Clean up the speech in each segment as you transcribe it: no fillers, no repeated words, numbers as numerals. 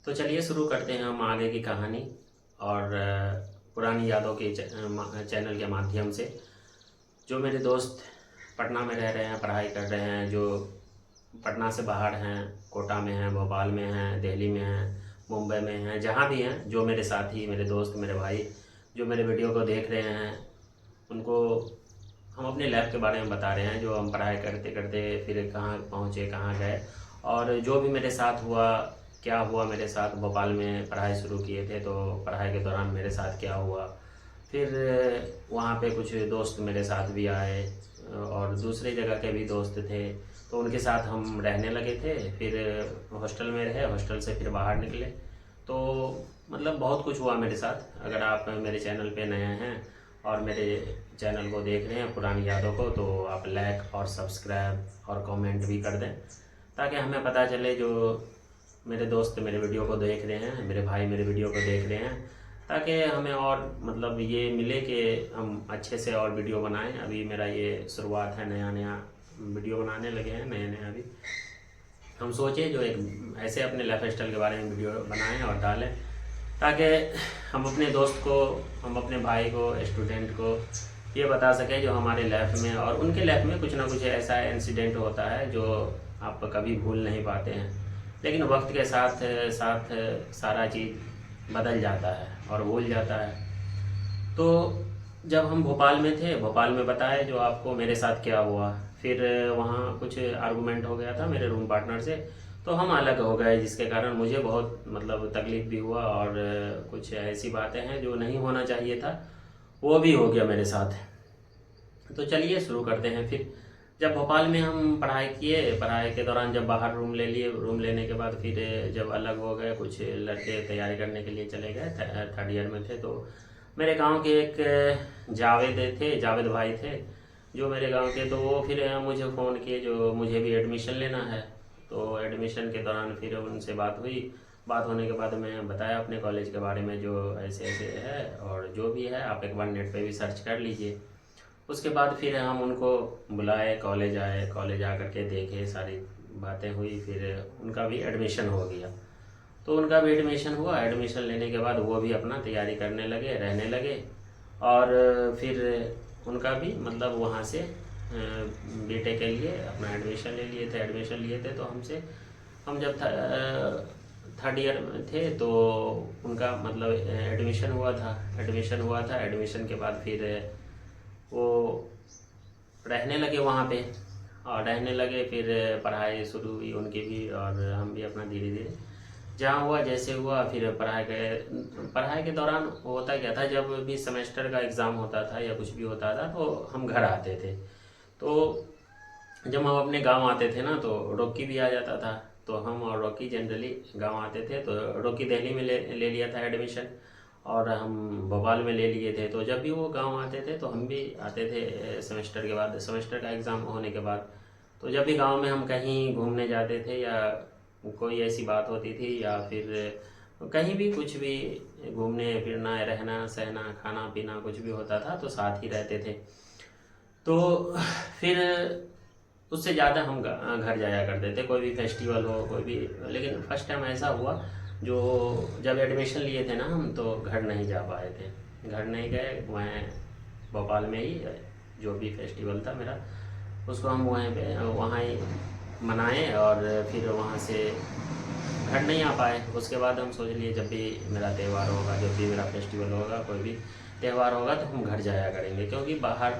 तो चलिए शुरू करते हैं हम आगे की कहानी और पुरानी यादों के चैनल के माध्यम से। जो मेरे दोस्त पटना में रह रहे हैं, पढ़ाई कर रहे हैं, जो पटना से बाहर हैं, कोटा में हैं, भोपाल में हैं, दिल्ली में हैं, मुंबई में हैं, जहाँ भी हैं, जो मेरे साथी, मेरे दोस्त, मेरे भाई जो मेरे वीडियो को देख रहे हैं, उनको हम अपने लैब के बारे में बता रहे हैं, जो हम पढ़ाई करते करते फिर कहाँ पहुँचे, कहाँ गए और जो भी मेरे साथ हुआ, क्या हुआ मेरे साथ। भोपाल में पढ़ाई शुरू किए थे तो पढ़ाई के दौरान मेरे साथ क्या हुआ, फिर वहाँ पे कुछ दोस्त मेरे साथ भी आए और दूसरी जगह के भी दोस्त थे, तो उनके साथ हम रहने लगे थे। फिर हॉस्टल में रहे, हॉस्टल से फिर बाहर निकले। तो मतलब बहुत कुछ हुआ मेरे साथ। अगर आप मेरे चैनल पे नए हैं और मेरे चैनल को देख रहे हैं पुरानी यादों को, तो आप लाइक और सब्सक्राइब और कमेंट भी कर दें, ताकि हमें पता चले जो मेरे दोस्त मेरे वीडियो को देख रहे हैं, मेरे भाई मेरे वीडियो को देख रहे हैं, ताकि हमें और मतलब ये मिले कि हम अच्छे से और वीडियो बनाएं। अभी मेरा ये शुरुआत है, नया नया वीडियो बनाने लगे हैं, नया नया। अभी हम सोचे जो एक ऐसे अपने लाइफ स्टाइल के बारे में वीडियो बनाएं और डालें, ताकि हम अपने दोस्त को, हम अपने भाई को, स्टूडेंट को ये बता सकें जो हमारे लाइफ में और उनके लाइफ में कुछ ना कुछ ऐसा इंसिडेंट होता है जो आप कभी भूल नहीं पाते हैं, लेकिन वक्त के साथ साथ सारा चीज़ बदल जाता है और भूल जाता है। तो जब हम भोपाल में थे, भोपाल में बताया जो आपको मेरे साथ क्या हुआ। फिर वहाँ कुछ आर्गूमेंट हो गया था मेरे रूम पार्टनर से, तो हम अलग हो गए, जिसके कारण मुझे बहुत मतलब तकलीफ़ भी हुआ और कुछ ऐसी बातें हैं जो नहीं होना चाहिए था, वो भी हो गया मेरे साथ। तो चलिए शुरू करते हैं। फिर जब भोपाल में हम पढ़ाई किए, पढ़ाई के दौरान जब बाहर रूम ले लिए, रूम लेने के बाद फिर जब अलग हो गए, कुछ लड़के तैयारी करने के लिए चले गए, थर्ड ईयर में थे, तो मेरे गांव के एक जावेद थे, जावेद भाई थे जो मेरे गांव के, तो वो फिर मुझे फ़ोन किए जो मुझे भी एडमिशन लेना है। तो एडमिशन के दौरान फिर उनसे बात हुई। बात होने के बाद मैं बताया अपने कॉलेज के बारे में, जो ऐसे ऐसे है और जो भी है आप एक बार नेट पे भी सर्च कर लीजिए। उसके बाद फिर हम उनको बुलाए, कॉलेज आए, कॉलेज आकर के देखे, सारी बातें हुई, फिर उनका भी एडमिशन हो गया। तो उनका भी एडमिशन हुआ, एडमिशन लेने के बाद वो भी अपना तैयारी करने लगे, रहने लगे। और फिर उनका भी मतलब वहाँ से बीटेक के लिए अपना एडमिशन ले लिए थे, एडमिशन लिए थे। तो हमसे, हम जब थर्ड ईयर में थे तो उनका मतलब एडमिशन के बाद फिर वो रहने लगे वहाँ पे और रहने लगे। फिर पढ़ाई शुरू हुई उनकी भी और हम भी अपना धीरे धीरे जहाँ हुआ जैसे हुआ। फिर पढ़ाई के दौरान होता क्या था, जब भी सेमेस्टर का एग्ज़ाम होता था या कुछ भी होता था तो हम घर आते थे। तो जब हम अपने गांव आते थे ना, तो रॉकी भी आ जाता था, तो हम और रॉकी जनरली गांव आते थे। तो रॉकी दिल्ली में ले लिया था एडमिशन और हम भोपाल में ले लिए थे। तो जब भी वो गांव आते थे तो हम भी आते थे सेमेस्टर के बाद, सेमेस्टर का एग्ज़ाम होने के बाद। तो जब भी गांव में हम कहीं घूमने जाते थे या कोई ऐसी बात होती थी या फिर कहीं भी कुछ भी घूमने फिरना, रहना सहना, खाना पीना कुछ भी होता था तो साथ ही रहते थे। तो फिर उससे ज़्यादा हम घर जाया करते थे, कोई भी फेस्टिवल हो, कोई भी। लेकिन फर्स्ट टाइम ऐसा हुआ जो जब एडमिशन लिए थे ना हम, तो घर नहीं जा पाए थे, घर नहीं गए। वहाँ भोपाल में ही जो भी फेस्टिवल था मेरा, उसको हम वहाँ ही मनाए और फिर वहाँ से घर नहीं आ पाए। उसके बाद हम सोच लिए जब भी मेरा त्यौहार होगा, जब भी मेरा फेस्टिवल होगा, कोई भी त्यौहार होगा तो हम घर जाया करेंगे, क्योंकि बाहर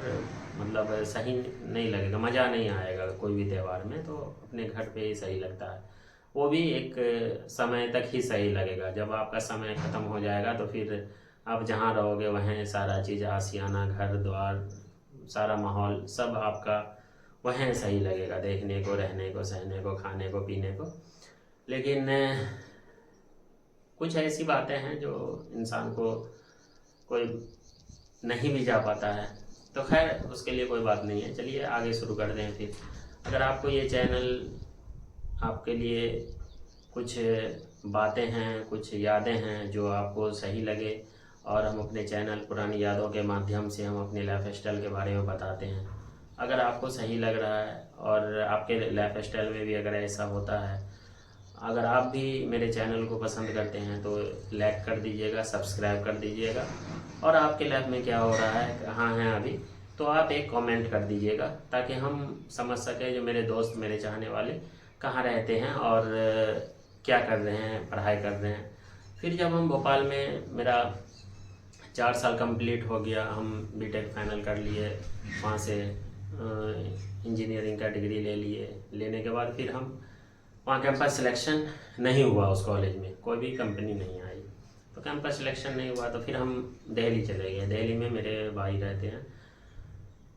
मतलब सही नहीं लगेगा, मज़ा नहीं आएगा कोई भी त्यौहार में, तो अपने घर पे ही सही लगता है। वो भी एक समय तक ही सही लगेगा, जब आपका समय ख़त्म हो जाएगा तो फिर आप जहाँ रहोगे वहीं सारा चीज़, आशियाना, घर द्वार, सारा माहौल सब आपका वहीं सही लगेगा, देखने को, रहने को, सहने को, खाने को, पीने को। लेकिन कुछ ऐसी बातें हैं जो इंसान को कोई नहीं भी जा पाता है, तो खैर उसके लिए कोई बात नहीं है। चलिए आगे शुरू कर दें फिर। अगर आपको ये चैनल, आपके लिए कुछ बातें हैं, कुछ यादें हैं जो आपको सही लगे, और हम अपने चैनल पुरानी यादों के माध्यम से हम अपने लाइफ स्टाइल के बारे में बताते हैं, अगर आपको सही लग रहा है और आपके लाइफ स्टाइल में भी अगर ऐसा होता है, अगर आप भी मेरे चैनल को पसंद करते हैं तो लाइक कर दीजिएगा, सब्सक्राइब कर दीजिएगा, और आपके लाइफ में क्या हो रहा है, कहाँ हैं अभी, तो आप एक कमेंट कर दीजिएगा ताकि हम समझ सकें, जो मेरे दोस्त, मेरे चाहने वाले कहाँ रहते हैं और क्या कर रहे हैं, पढ़ाई कर रहे हैं। फिर जब हम भोपाल में, मेरा 4 साल कंप्लीट हो गया, हम बीटेक फाइनल कर लिए, वहाँ से इंजीनियरिंग का डिग्री ले लिए। लेने के बाद फिर हम वहाँ कैंपस सिलेक्शन नहीं हुआ, उस कॉलेज में कोई भी कंपनी नहीं आई, तो कैंपस सिलेक्शन नहीं हुआ। तो फिर हम दिल्ली चले गए। दिल्ली में मेरे भाई रहते हैं,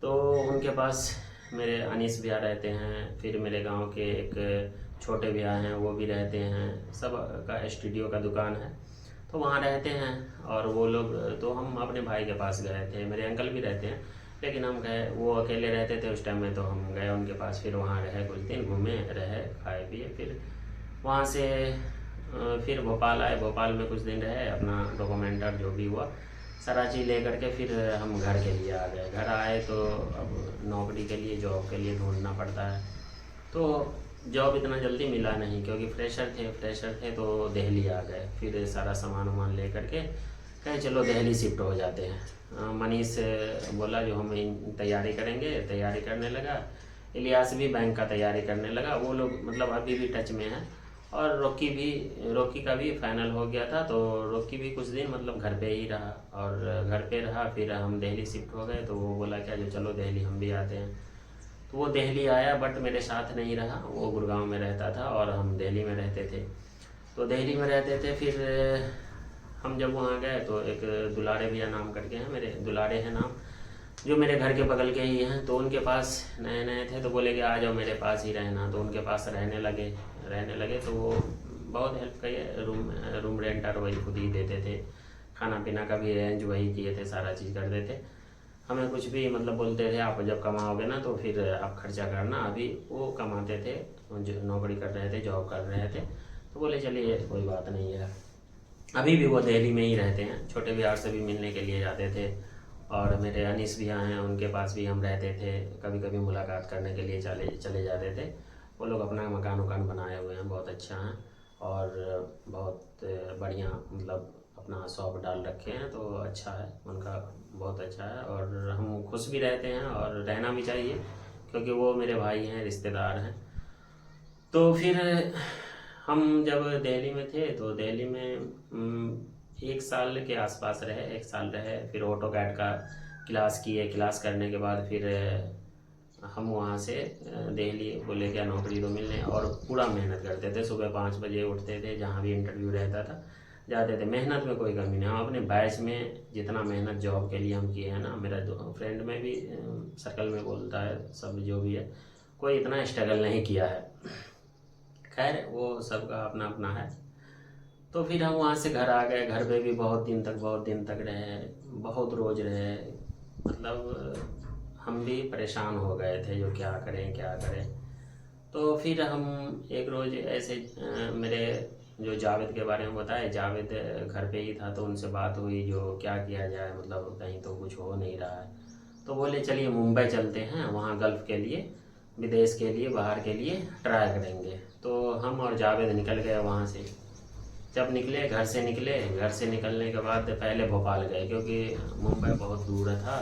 तो उनके पास मेरे अनीस भैया रहते हैं। फिर मेरे गांव के एक छोटे भैया हैं, वो भी रहते हैं। सब का स्टूडियो का दुकान है, तो वहाँ रहते हैं। और वो लोग, तो हम अपने भाई के पास गए थे। मेरे अंकल भी रहते हैं, लेकिन हम गए, वो अकेले रहते थे उस टाइम में, तो हम गए उनके पास। फिर वहाँ रहे कुछ दिन, घूमे, रहे, खाए पिए। फिर वहाँ से फिर भोपाल आए। भोपाल में कुछ दिन रहे, अपना डॉक्यूमेंटर जो भी हुआ सारा चीज़ ले करके फिर हम घर के लिए आ गए। घर आए तो अब नौकरी के लिए, जॉब के लिए ढूंढना पड़ता है। तो जॉब इतना जल्दी मिला नहीं, क्योंकि फ्रेशर थे तो दिल्ली आ गए। फिर सारा सामान वामान ले करके कहे चलो दिल्ली शिफ्ट हो जाते हैं। मनीष बोला जो हम तैयारी करेंगे, तैयारी करने लगा। इलियास भी बैंक का तैयारी करने लगा। वो लोग मतलब अभी भी टच में है। और रॉकी का भी फाइनल हो गया था, तो रॉकी भी कुछ दिन मतलब घर पे ही रहा, और घर पे रहा। फिर हम दिल्ली शिफ्ट हो गए, तो वो बोला क्या जो चलो दिल्ली हम भी आते हैं। तो वो दिल्ली आया, बट मेरे साथ नहीं रहा। वो गुड़गांव में रहता था और हम दिल्ली में रहते थे। तो दिल्ली में रहते थे। फिर हम जब वहाँ गए तो एक दुलारे भैया नाम करके हैं, मेरे दुलारे हैं नाम, जो मेरे घर के बगल के ही हैं। तो उनके पास नए नए थे, तो बोले कि आ जाओ मेरे पास ही रहना। तो उनके पास रहने लगे। तो वो बहुत हेल्प किए। रूम रेंटर वही खुद ही देते थे, खाना पीना का भी अरेंज वही किए थे, सारा चीज़ करते थे। हमें कुछ भी मतलब बोलते थे, आप जब कमाओगे ना तो फिर आप खर्चा करना। अभी वो कमाते थे, जो नौकरी कर रहे थे, जॉब कर रहे थे। तो बोले चलिए कोई बात नहीं है। अभी भी वो दिल्ली में ही रहते हैं। छोटे बिहार से भी मिलने के लिए जाते थे। और मेरे अनीस भैया हैं, उनके पास भी हम रहते थे। कभी कभी मुलाकात करने के लिए चले जाते थे। वो लोग अपना मकान वकान बनाए हुए हैं, बहुत अच्छा हैं, और बहुत बढ़िया मतलब अपना शॉप डाल रखे हैं। तो अच्छा है उनका, बहुत अच्छा है। और हम खुश भी रहते हैं, और रहना भी चाहिए, क्योंकि वो मेरे भाई हैं, रिश्तेदार हैं। तो फिर हम जब दिल्ली में थे, तो दिल्ली में 1 साल के आसपास रहे, 1 साल रहे। फिर ऑटो कैड का क्लास किए। क्लास करने के बाद फिर हम वहाँ से दिल्ली बोले क्या नौकरी तो मिलने, और पूरा मेहनत करते थे। सुबह 5 बजे उठते थे, जहाँ भी इंटरव्यू रहता था जाते थे। मेहनत में कोई कमी नहीं। हम अपने बैच में जितना मेहनत जॉब के लिए हम किए हैं ना, मेरा फ्रेंड में भी सर्कल में बोलता है, सब जो भी है, कोई इतना स्ट्रगल नहीं किया है। खैर वो सबका अपना अपना है। तो फिर हम वहाँ से घर आ गए। घर पे भी बहुत दिन तक रहे, बहुत रोज रहे। मतलब हम भी परेशान हो गए थे, जो क्या करें। तो फिर हम एक रोज़ ऐसे मेरे जो जावेद के बारे में बताए, जावेद घर पे ही था, तो उनसे बात हुई जो क्या किया जाए, मतलब कहीं तो कुछ हो नहीं रहा है। तो बोले चलिए मुंबई चलते हैं, वहाँ गल्फ़ के लिए, विदेश के लिए, बाहर के लिए ट्राई करेंगे। तो हम और जावेद निकल गए वहाँ से। जब निकले, घर से निकलने के बाद पहले भोपाल गए, क्योंकि मुंबई बहुत दूर था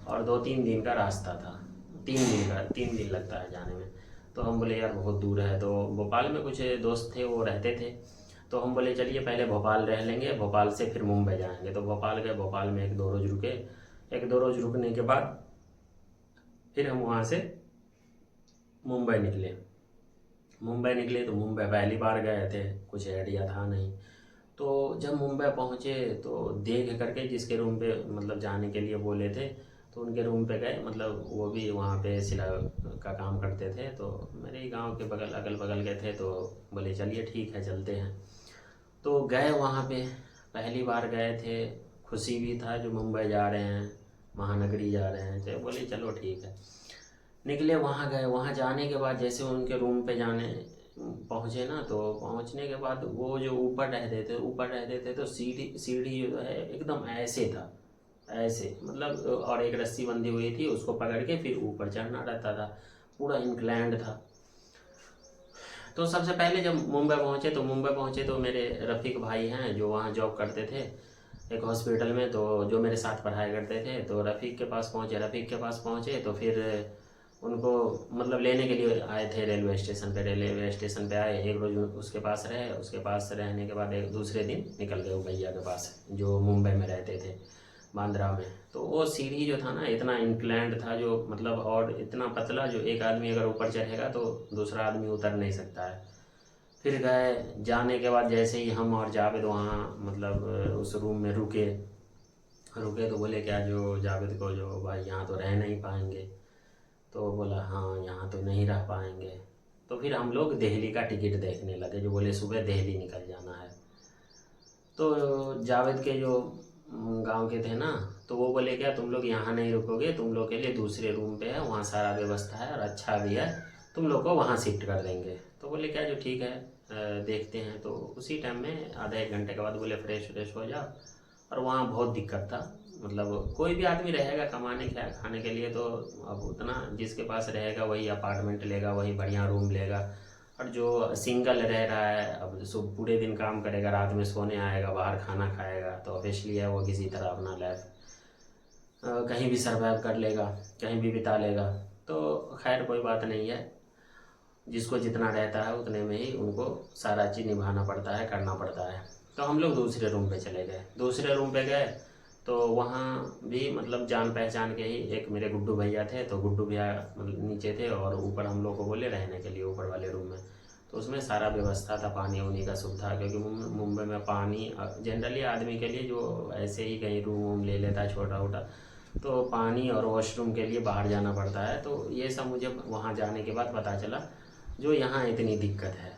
और 2-3 दिन का रास्ता था। 3 दिन लगता है जाने में। तो हम बोले यार बहुत दूर है। तो भोपाल में कुछ दोस्त थे, वो रहते थे। तो हम बोले चलिए पहले भोपाल रह लेंगे, भोपाल से फिर मुंबई जाएंगे। तो भोपाल गए, भोपाल में 1-2 रोज़ रुके। 1-2 रोज़ रुकने के बाद फिर हम वहाँ से मुंबई निकले। तो मुंबई पहली बार गए थे, कुछ आइडिया था नहीं। तो जब मुंबई पहुँचे तो देख करके, जिसके रूम पे मतलब जाने के लिए बोले थे, तो उनके रूम पे गए। मतलब वो भी वहाँ पे सिलाई का काम करते थे, तो मेरे ही गांव के अगल बगल के थे। तो बोले चलिए ठीक है चलते हैं। तो गए वहाँ पे, पहली बार गए थे। खुशी भी था जो मुंबई जा रहे हैं, महानगरी जा रहे हैं। तो बोले चलो ठीक है। निकले, वहाँ गए। वहाँ जाने के बाद जैसे उनके रूम पे पहुँचे ना, तो पहुँचने के बाद वो जो ऊपर रहते थे, तो सीढ़ी जो है एकदम ऐसे था, ऐसे मतलब, और एक रस्सी बंधी हुई थी, उसको पकड़ के फिर ऊपर चढ़ना रहता था। पूरा इंक्लाइंड था। तो सबसे पहले जब मुंबई पहुँचे तो मेरे रफ़ीक भाई हैं जो वहाँ जॉब करते थे एक हॉस्पिटल में, तो जो मेरे साथ पढ़ाई करते थे, तो रफ़ीक के पास पहुँचे तो फिर उनको मतलब लेने के लिए आए थे रेलवे स्टेशन पे आए। एक रोज़ उसके पास रहे, उसके पास रहने के बाद एक दूसरे दिन निकल गए वो भैया के पास जो मुंबई में रहते थे, बांद्रा में। तो वो सीढ़ी जो था ना इतना इंक्लाइंड था, जो मतलब और इतना पतला, जो एक आदमी अगर ऊपर चढ़ेगा तो दूसरा आदमी उतर नहीं सकता है। फिर गए, जाने के बाद जैसे ही हम और जावेद वहाँ मतलब उस रूम में रुके तो बोले क्या, जो जावेद को, जो भाई यहाँ तो रह नहीं पाएंगे। तो बोला हाँ यहाँ तो नहीं रह पाएंगे। तो फिर हम लोग दिल्ली का टिकट देखने लगे, जो बोले सुबह दिल्ली निकल जाना है। तो जावेद के जो गांव के थे ना, तो वो बोले क्या तुम लोग यहाँ नहीं रुकोगे, तुम लोग के लिए दूसरे रूम पे है, वहाँ सारा व्यवस्था है और अच्छा भी है, तुम लोग को वहाँ शिफ्ट कर देंगे। तो बोले क्या जो ठीक है देखते हैं। तो उसी टाइम में आधा एक घंटे के बाद बोले फ्रेश हो जाओ। और वहाँ बहुत दिक्कत था, मतलब कोई भी आदमी रहेगा कमाने खाने के लिए, तो अब उतना जिसके पास रहेगा वही अपार्टमेंट लेगा, वही बढ़िया रूम लेगा। और जो सिंगल रह रहा है, अब सुबह पूरे दिन काम करेगा, रात में सोने आएगा, बाहर खाना खाएगा, तो ऑब्वियसली है वो किसी तरह अपना लाइफ कहीं भी सर्वाइव कर लेगा, कहीं भी बिता लेगा। तो खैर कोई बात नहीं है, जिसको जितना रहता है उतने में ही उनको सारा चीज़ निभाना पड़ता है, करना पड़ता है। तो हम लोग दूसरे रूम पे चले गए। दूसरे रूम पे गए तो वहाँ भी मतलब जान पहचान के ही एक मेरे गुड्डू भैया थे, तो गुड्डू भैया मतलब नीचे थे और ऊपर हम लोग को बोले रहने के लिए ऊपर वाले रूम में। तो उसमें सारा व्यवस्था था, पानी वानी का सुविधा, क्योंकि मुंबई में पानी जनरली आदमी के लिए जो ऐसे ही कहीं रूम वूम ले लेता है छोटा छोटा, तो पानी और वॉशरूम के लिए बाहर जाना पड़ता है। तो ये सब मुझे वहाँ जाने के बाद पता चला जो यहाँ इतनी दिक्कत है।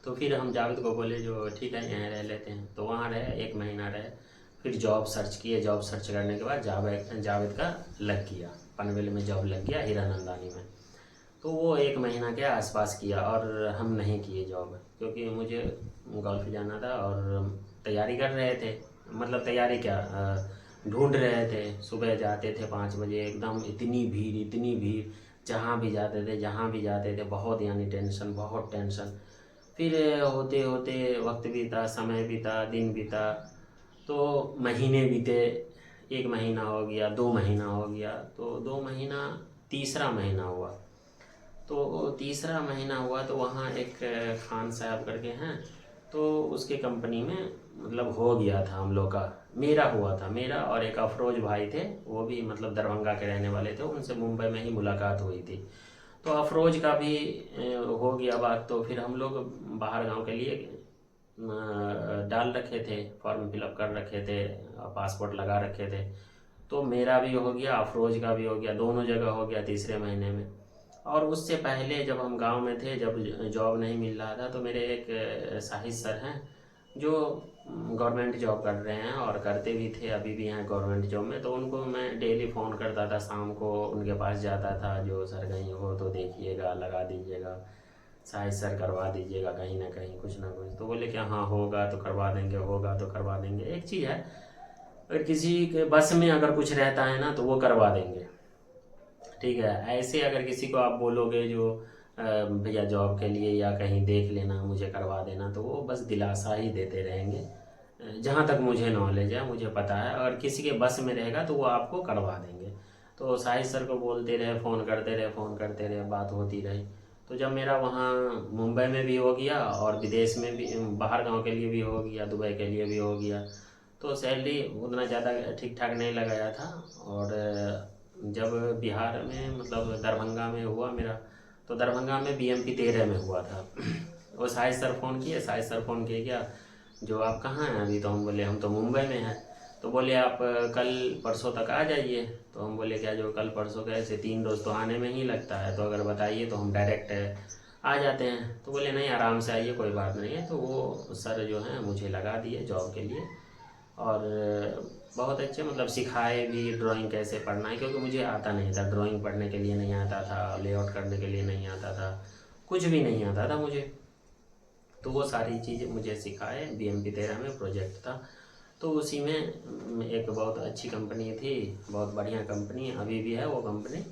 तो फिर हम जावेद को बोले जो ठीक है यहाँ रह लेते हैं। तो वहाँ रहे, 1 महीना रहे। फिर जॉब सर्च किए, जॉब सर्च करने के बाद जावेद का लग गया, पनवेल में जॉब लग गया हीरानंदानी में। तो वो 1 महीना के आसपास किया और हम नहीं किए जॉब, क्योंकि मुझे गोल्फ जाना था और तैयारी कर रहे थे, मतलब तैयारी क्या ढूंढ रहे थे। सुबह जाते थे 5 बजे, एकदम इतनी भीड़, जहाँ भी जाते थे बहुत, यानी टेंशन, बहुत टेंशन। फिर होते होते वक्त बीता, समय बीता, दिन बीता, तो महीने बीते। 1 महीना हो गया, 2 महीना हो गया, तो 2 महीना, तीसरा महीना हुआ। तो तीसरा महीना हुआ तो वहाँ एक खान साहब करके हैं, तो उसके कंपनी में मतलब हो गया था हम लोग का, मेरा हुआ था, मेरा और एक अफरोज भाई थे, वो भी मतलब दरभंगा के रहने वाले थे, उनसे मुंबई में ही मुलाकात हुई थी। तो अफरोज का भी हो गया बात। तो फिर हम लोग बाहर गांव के लिए डाल रखे थे, फॉर्म फिलअप कर रखे थे, पासपोर्ट लगा रखे थे। तो मेरा भी हो गया, अफरोज का भी हो गया, दोनों जगह हो गया तीसरे महीने में। और उससे पहले जब हम गांव में थे, जब जॉब नहीं मिल रहा था, तो मेरे एक साहिद सर हैं जो गवर्नमेंट जॉब कर रहे हैं और करते भी थे, अभी भी हैं गवर्नमेंट जॉब में। तो उनको मैं डेली फ़ोन करता था, शाम को उनके पास जाता था, जो सर कहीं हो तो देखिएगा, लगा दीजिएगा, साहिद सर करवा दीजिएगा कहीं ना कहीं कुछ ना कुछ। तो बोले क्या हाँ होगा तो करवा देंगे, होगा तो करवा देंगे। एक चीज़ है, अगर किसी के बस में अगर कुछ रहता है ना तो वो करवा देंगे, ठीक है। ऐसे अगर किसी को आप बोलोगे जो भैया जॉब के लिए या कहीं देख लेना, मुझे करवा देना, तो वो बस दिलासा ही देते रहेंगे। जहाँ तक मुझे नॉलेज है, मुझे पता है, अगर किसी के बस में रहेगा तो वो आपको करवा देंगे। तो साहिद सर को बोलते रहे, फ़ोन करते रहे, बात होती रही। तो जब मेरा वहाँ मुंबई में भी हो गया और विदेश में भी, बाहर गांव के लिए भी हो गया, दुबई के लिए भी हो गया, तो सैलरी उतना ज़्यादा ठीक ठाक नहीं लगाया था। और जब बिहार में मतलब दरभंगा में हुआ मेरा, तो दरभंगा में BMP 13 में हुआ था। वो साहिद सर फ़ोन किए क्या जो आप कहाँ हैं अभी। तो हम बोले हम तो मुंबई में हैं। तो बोले आप कल परसों तक आ जाइए। तो हम बोले क्या जो कल परसों कैसे, 3 रोज़ तो आने में ही लगता है, तो अगर बताइए तो हम डायरेक्ट आ जाते हैं। तो बोले नहीं आराम से आइए, कोई बात नहीं है। तो वो सर जो हैं मुझे लगा दिए जॉब के लिए, और बहुत अच्छे मतलब सिखाए भी ड्राइंग कैसे पढ़ना है, क्योंकि मुझे आता नहीं था, ड्राइंग पढ़ने के लिए नहीं आता था, लेआउट करने के लिए नहीं आता था, कुछ भी नहीं आता था मुझे। तो वो सारी चीज़ें मुझे सिखाए। BMP 13 में प्रोजेक्ट था, तो उसी में एक बहुत अच्छी कंपनी थी, बहुत बढ़िया कंपनी, अभी भी है वो कंपनी।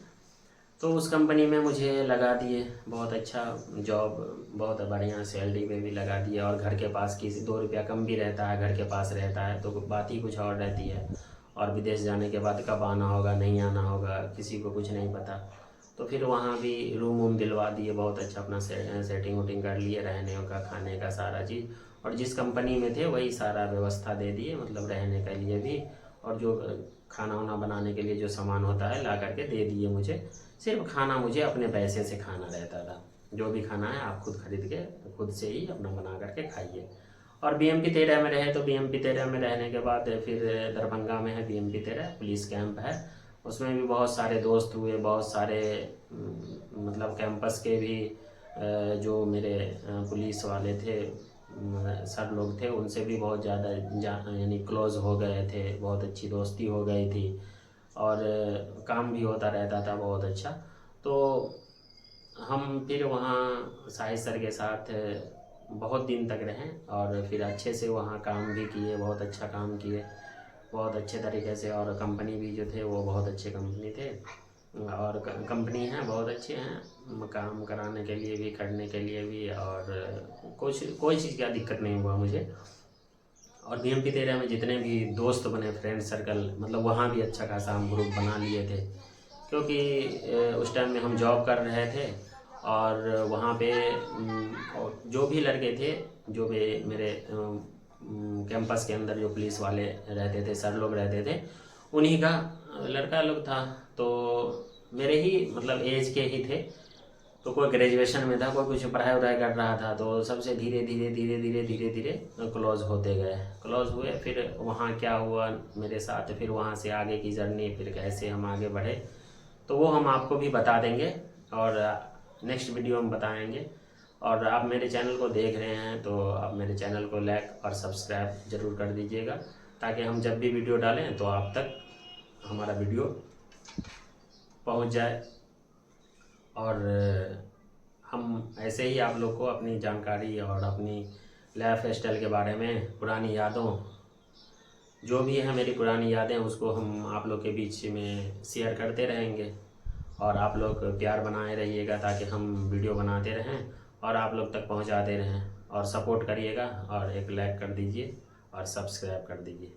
तो उस कंपनी में मुझे लगा दिए, बहुत अच्छा जॉब, बहुत बढ़िया सैलरी पे भी लगा दिए, और घर के पास किसी 2 रुपया कम भी रहता है, घर के पास रहता है तो बात ही कुछ और रहती है। और विदेश जाने के बाद कब आना होगा नहीं आना होगा किसी को कुछ नहीं पता। तो फिर वहाँ भी रूम वूम दिलवा दिए, बहुत अच्छा अपना सेटिंग वूटिंग कर लिए, रहने का खाने का सारा चीज़, और जिस कंपनी में थे वही सारा व्यवस्था दे दिए, मतलब रहने के लिए भी, और जो खाना वाना बनाने के लिए जो सामान होता है ला करके दे दिए मुझे। सिर्फ खाना मुझे अपने पैसे से खाना रहता था, जो भी खाना है आप खुद खरीद के खुद से ही अपना बना करके खाइए। और BMP 13 में रहे, तो BMP 13 में रहने के बाद फिर दरभंगा में है BMP 13 पुलिस कैंप है, उसमें भी बहुत सारे दोस्त हुए, बहुत सारे मतलब कैंपस के भी जो मेरे पुलिस वाले थे सर लोग थे, उनसे भी बहुत ज़्यादा यानी क्लोज़ हो गए थे, बहुत अच्छी दोस्ती हो गई थी, और काम भी होता रहता था बहुत अच्छा। तो हम फिर वहाँ साहिद सर के साथ बहुत दिन तक रहे, और फिर अच्छे से वहाँ काम भी किए, बहुत अच्छा काम किए, बहुत अच्छे तरीके से। और कंपनी भी जो थे वो बहुत अच्छे कंपनी थे, और कंपनी हैं बहुत अच्छे हैं, काम कराने के लिए भी, करने के लिए भी, और कोई चीज़ का दिक्कत नहीं हुआ मुझे। और BMP 13 में जितने भी दोस्त बने, फ्रेंड सर्कल, मतलब वहाँ भी अच्छा खासा हम ग्रुप बना लिए थे, क्योंकि उस टाइम में हम जॉब कर रहे थे, और वहाँ पे और जो भी लड़के थे, जो भी मेरे कैंपस के अंदर जो पुलिस वाले रहते थे, सर लोग रहते थे, उन्हीं का लड़का लोग था, तो मेरे ही मतलब एज के ही थे। तो कोई ग्रेजुएशन में था, कोई कुछ पढ़ाई वढ़ाई कर रहा था, तो सबसे धीरे धीरे धीरे धीरे धीरे धीरे क्लोज होते गए, क्लोज हुए। फिर वहाँ क्या हुआ मेरे साथ, फिर वहाँ से आगे की जर्नी, फिर कैसे हम आगे बढ़े, तो वो हम आपको भी बता देंगे, और नेक्स्ट वीडियो में बताएंगे। और आप मेरे चैनल को देख रहे हैं तो आप मेरे चैनल को लाइक और सब्सक्राइब ज़रूर कर दीजिएगा, ताकि हम जब भी वीडियो डालें तो आप तक हमारा वीडियो पहुंच जाए। और हम ऐसे ही आप लोग को अपनी जानकारी और अपनी लाइफ स्टाइल के बारे में, पुरानी यादों, जो भी है मेरी पुरानी यादें, उसको हम आप लोग के बीच में शेयर करते रहेंगे। और आप लोग प्यार बनाए रहिएगा, ताकि हम वीडियो बनाते रहें और आप लोग तक पहुंचाते रहें। और सपोर्ट करिएगा, और एक लाइक कर दीजिए और सब्सक्राइब कर दीजिए।